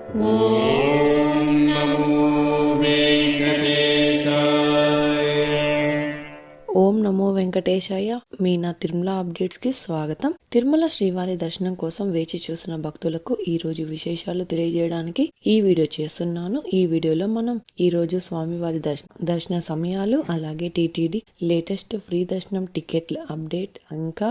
ఓం నమో వెంకటేశాయ. ఓం నమో వెంకటేశాయ. మీ నా తిరుమల అప్డేట్స్ కి స్వాగతం. తిరుమల శ్రీవారి దర్శనం కోసం వేచి చూసిన భక్తులకు ఈ రోజు విశేషాలు తెలియజేయడానికి ఈ వీడియో చేస్తున్నాను. ఈ వీడియోలో మనం ఈ రోజు స్వామివారి దర్శన సమయాలు, అలాగే టీటీడీ లేటెస్ట్ ఫ్రీ దర్శనం టికెట్ల అప్డేట్, ఇంకా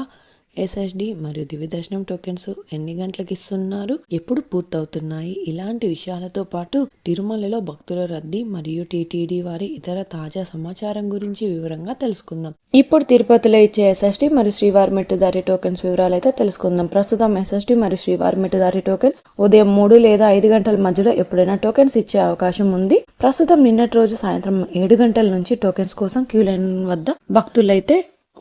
ఎస్ఎస్డి మరియు దివ్య దర్శనం టోకెన్స్ ఎన్ని గంటలకు ఇస్తున్నారు, ఎప్పుడు పూర్తవుతున్నాయి, ఇలాంటి విషయాలతో పాటు తిరుమలలో భక్తుల రద్దీ మరియు టీటీడీ వారి ఇతర తాజా సమాచారం గురించి వివరంగా తెలుసుకుందాం. ఇప్పుడు తిరుపతిలో ఇచ్చే ఎస్ఎస్డి మరియు శ్రీవారి మెట్టుదారి టోకెన్స్ వివరాలు అయితే తెలుసుకుందాం. ప్రస్తుతం ఎస్ఎస్డి మరియు శ్రీవారి మెట్టుదారి టోకెన్స్ ఉదయం 3 లేదా 5 గంటల మధ్యలో ఎప్పుడైనా టోకెన్స్ ఇచ్చే అవకాశం ఉంది. ప్రస్తుతం నిన్నటి రోజు సాయంత్రం 7 గంటల నుంచి టోకెన్స్ కోసం క్యూ లైన్ వద్ద భక్తులైతే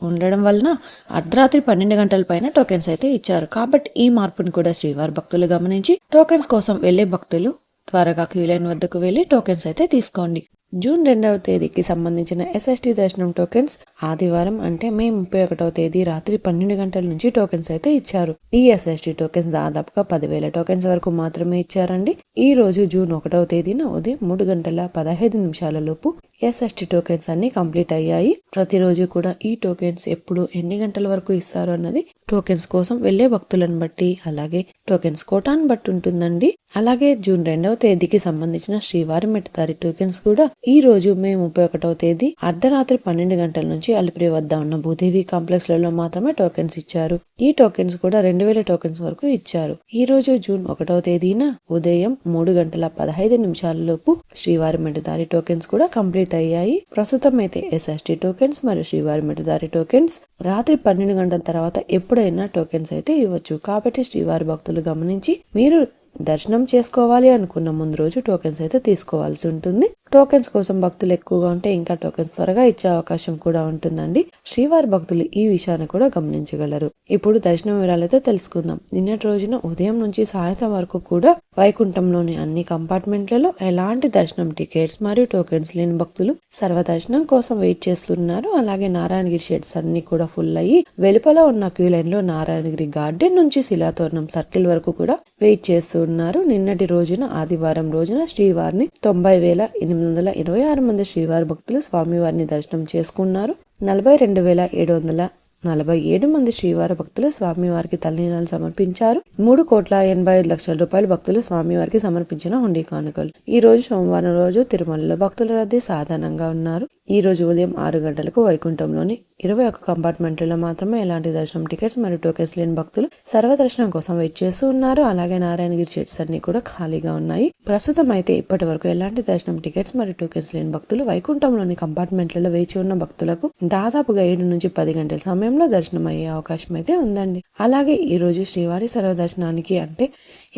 ఉండడం వలన అర్ధరాత్రి 12 గంటల పైన టోకెన్స్ అయితే ఇచ్చారు. కాబట్టి ఈ మార్పును కూడా శ్రీవారి భక్తులు గమనించి టోకెన్స్ కోసం వెళ్లే భక్తులు త్వరగా క్యూ లైన్ వద్దకు వెళ్లి టోకెన్స్ అయితే తీసుకోండి. జూన్ 2వ తేదీకి సంబంధించిన ఎస్ఎస్టీ దర్శనం టోకెన్స్ ఆదివారం అంటే మే 31వ తేదీ రాత్రి 12 గంటల నుంచి టోకెన్స్ అయితే ఇచ్చారు. ఈ ఎస్ఎస్టీ టోకెన్స్ దాదాపుగా 10,000 టోకెన్స్ వరకు మాత్రమే ఇచ్చారండి. ఈ రోజు జూన్ 1వ తేదీన ఉదయం 3 గంటల 15 నిమిషాల లోపు ఎస్ఎస్టీ టోకెన్స్ అన్ని కంప్లీట్ అయ్యాయి. ప్రతిరోజు కూడా ఈ టోకెన్స్ ఎప్పుడు ఎన్ని గంటల వరకు ఇస్తారు అన్నది టోకెన్స్ కోసం వెళ్లే భక్తులను బట్టి, అలాగే టోకెన్స్ కోటాను బట్టి ఉంటుందండి. అలాగే జూన్ 2వ తేదీకి సంబంధించిన శ్రీవారి మెట్టుదారి టోకెన్స్ కూడా ఈ రోజు మే 31వ తేదీ అర్ధరాత్రి 12 గంటల నుంచి అలిపిరి వద్ద ఉన్న భూదేవి కాంప్లెక్స్ లలో మాత్రమే టోకెన్స్ ఇచ్చారు. ఈ టోకెన్స్ కూడా 2000 టోకెన్స్ వరకు ఇచ్చారు. ఈ రోజు జూన్ 1వ తేదీన ఉదయం 3 గంటల 15 నిమిషాల లోపు శ్రీవారి మెట్టుదారి టోకెన్స్ కూడా కంప్లీట్ అయ్యాయి. ప్రస్తుతం అయితే ఎస్ఎస్టీ టోకెన్స్ మరియు శ్రీవారి మెట్టుదారి టోకెన్స్ రాత్రి 12 గంటల తర్వాత ఎప్పుడైనా టోకెన్స్ అయితే ఇవ్వచ్చు. కాబట్టి శ్రీవారి భక్తులు గమనించి మీరు దర్శనం చేసుకోవాలి అనుకున్న ముందు రోజు టోకెన్స్ అయితే తీసుకోవాల్సి ఉంటుంది. టోకెన్స్ కోసం భక్తులు ఎక్కువగా ఉంటే ఇంకా టోకెన్స్ త్వరగా ఇచ్చే అవకాశం కూడా ఉంటుందండి. శ్రీవారి భక్తులు ఈ విషయాన్ని కూడా గమనించగలరు. ఇప్పుడు దర్శనం వివరాలైతే తెలుసుకుందాం. నిన్నటి రోజున ఉదయం నుంచి సాయంత్రం వరకు కూడా వైకుంఠంలోని అన్ని కంపార్ట్మెంట్లలో ఎలాంటి దర్శనం టికెట్స్ మరియు టోకెన్స్ లేని భక్తులు సర్వదర్శనం కోసం వెయిట్ చేస్తున్నారు. అలాగే నారాయణగిరి షెడ్స్ అన్ని కూడా ఫుల్ అయ్యి వెలుపల ఉన్న క్యూ లైన్ లో నారాయణగిరి గార్డెన్ నుంచి శిలాతోరణం సర్కిల్ వరకు కూడా వెయిట్ చేస్తున్నారు. నిన్నటి రోజున ఆదివారం రోజున శ్రీవారిని 90,826 మంది శ్రీవారి భక్తులు స్వామివారిని దర్శనం చేసుకున్నారు. 42,747 మంది శ్రీవారి భక్తులు స్వామివారికి తలనీలాలు సమర్పించారు. 3,85,00,000 రూపాయలు భక్తులు స్వామివారికి సమర్పించిన హుండీ కానుకలు. ఈ రోజు సోమవారం రోజు తిరుమలలో భక్తుల రద్దీ సాధారణంగా ఉన్నారు. ఈ రోజు ఉదయం 6 గంటలకు వైకుంఠంలోని 21 కంపార్ట్మెంట్లలో మాత్రమే ఎలాంటి దర్శనం టికెట్స్ మరియు టోకెన్స్ లేని భక్తులు సర్వదర్శనం కోసం వెయిట్ చేస్తూ ఉన్నారు. అలాగే నారాయణగిరి షెడ్స్ అన్ని కూడా ఖాళీగా ఉన్నాయి. ప్రస్తుతం అయితే ఇప్పటి వరకు ఎలాంటి దర్శనం టికెట్స్ మరియు టోకెన్స్ లేని భక్తులు వైకుంఠంలోని కంపార్ట్మెంట్లలో వేచి ఉన్న భక్తులకు దాదాపుగా 7 నుంచి 10 గంటల సమయంలో దర్శనం అయ్యే అవకాశం అయితే ఉందండి. అలాగే ఈ రోజు శ్రీవారి సర్వదర్శనానికి అంటే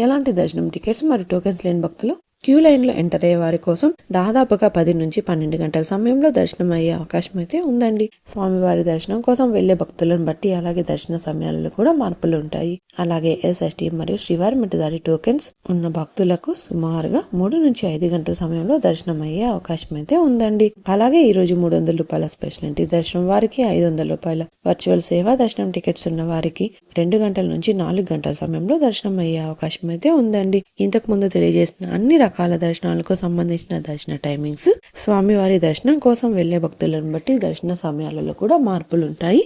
ఎలాంటి దర్శనం టికెట్స్ మరియు టోకెన్స్ లేని భక్తులు క్యూ లైన్ లో ఎంటర్ అయ్యే వారి కోసం దాదాపుగా 10 నుంచి 12 గంటల సమయంలో దర్శనం అయ్యే అవకాశం అయితే ఉందండి. స్వామివారి దర్శనం కోసం వెళ్లే భక్తులను బట్టి అలాగే దర్శన సమయాలలో కూడా మార్పులు ఉంటాయి. అలాగే ఎస్ఎస్టీ మరియు శ్రీవారి మెట్టుదారి టోకెన్స్ ఉన్న భక్తులకు సుమారుగా 3 నుంచి 5 గంటల సమయంలో దర్శనం అయ్యే అవకాశం అయితే ఉందండి. అలాగే ఈ రోజు 300 రూపాయల స్పెషల్ ఎంట్రీ దర్శనం వారికి, 500 రూపాయల వర్చువల్ సేవా దర్శనం టికెట్స్ ఉన్న వారికి 2 గంటల నుంచి 4 గంటల సమయంలో దర్శనం అయ్యే అవకాశం అయితే ఉందండి. ఇంతకు ముందు తెలియజేసిన అన్ని రకాల దర్శనాలకు సంబంధించిన దర్శన టైమింగ్స్, స్వామివారి దర్శనం కోసం వెళ్లే భక్తులను బట్టి దర్శన సమయాలలో కూడా మార్పులు ఉంటాయి.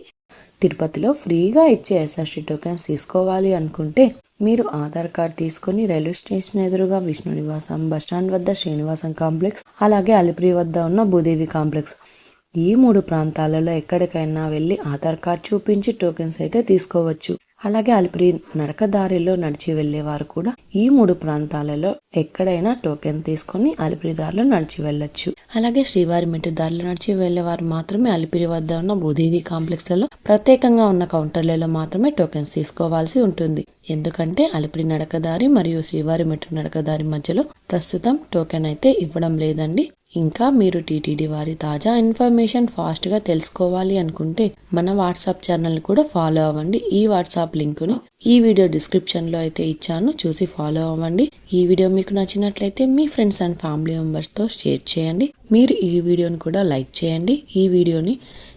తిరుపతిలో ఫ్రీగా ఇచ్చే ఎస్ఎస్టీ టోకెన్స్ తీసుకోవాలి అనుకుంటే మీరు ఆధార్ కార్డ్ తీసుకుని రైల్వే స్టేషన్ ఎదురుగా విష్ణు నివాసం, బస్టాండ్ వద్ద శ్రీనివాసం కాంప్లెక్స్, అలాగే అలిపిరి వద్ద ఉన్న భూదేవి కాంప్లెక్స్ ఈ 3 ప్రాంతాలలో ఎక్కడికైనా వెళ్లి ఆధార్ కార్డ్ చూపించి టోకెన్స్ అయితే తీసుకోవచ్చు. అలాగే అలిపిరి నడకదారిలో నడిచి వెళ్లేవారు కూడా ఈ 3 ప్రాంతాలలో ఎక్కడైనా టోకెన్ తీసుకుని అలిపిరి దారిలో నడిచి వెళ్ళొచ్చు. అలాగే శ్రీవారి మెట్టు దారిలో నడిచి వెళ్లేవారు మాత్రమే అలిపిరి వద్ద ఉన్న భూదేవి కాంప్లెక్స్ లలో ప్రత్యేకంగా ఉన్న కౌంటర్లలో మాత్రమే టోకెన్స్ తీసుకోవాల్సి ఉంటుంది. ఎందుకంటే అలిపిరి నడకదారి మరియు శ్రీవారి మెట్టు నడకదారి మధ్యలో ప్రస్తుతం టోకెన్ అయితే ఇవ్వడం లేదండి. ఇంకా మీరు టీటీడీ వారి తాజా ఇన్ఫర్మేషన్ ఫాస్ట్గా తెలుసుకోవాలి అనుకుంటే మన వాట్సాప్ ఛానల్ కూడా ఫాలో అవ్వండి. ఈ వాట్సాప్ లింకుని ఈ వీడియో డిస్క్రిప్షన్ లో అయితే ఇచ్చాను, చూసి ఫాలో అవ్వండి. ఈ వీడియో మీకు నచ్చినట్లయితే మీ ఫ్రెండ్స్ అండ్ ఫ్యామిలీ మెంబర్స్ తో షేర్ చేయండి. మీరు ఈ వీడియోని కూడా లైక్ చేయండి. ఈ వీడియోని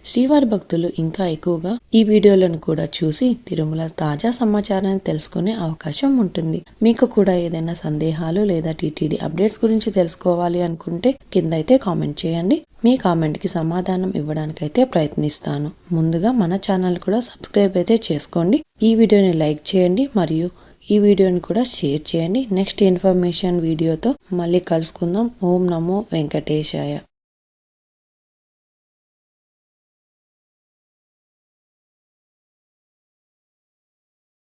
శ్రీవారి భక్తులు ఇంకా ఎక్కువగా ఈ వీడియోలను కూడా చూసి తిరుమల తాజా సమాచారాన్ని తెలుసుకునే అవకాశం ఉంటుంది. మీకు కూడా ఏదైనా సందేహాలు లేదా టీటీడీ అప్డేట్స్ గురించి తెలుసుకోవాలి అనుకుంటే కింద అయితే కామెంట్ చేయండి. మీ కామెంట్ కి సమాధానం ఇవ్వడానికైతే ప్రయత్నిస్తాను. ముందుగా మన ఛానల్ కూడా సబ్స్క్రైబ్ అయితే చేసుకోండి. ఈ వీడియోని లైక్ చేయండి మరియు ఈ వీడియోని కూడా షేర్ చేయండి. నెక్స్ట్ ఇన్ఫర్మేషన్ వీడియోతో మళ్ళీ కలుసుకుందాం. ఓం నమో వెంకటేశాయ.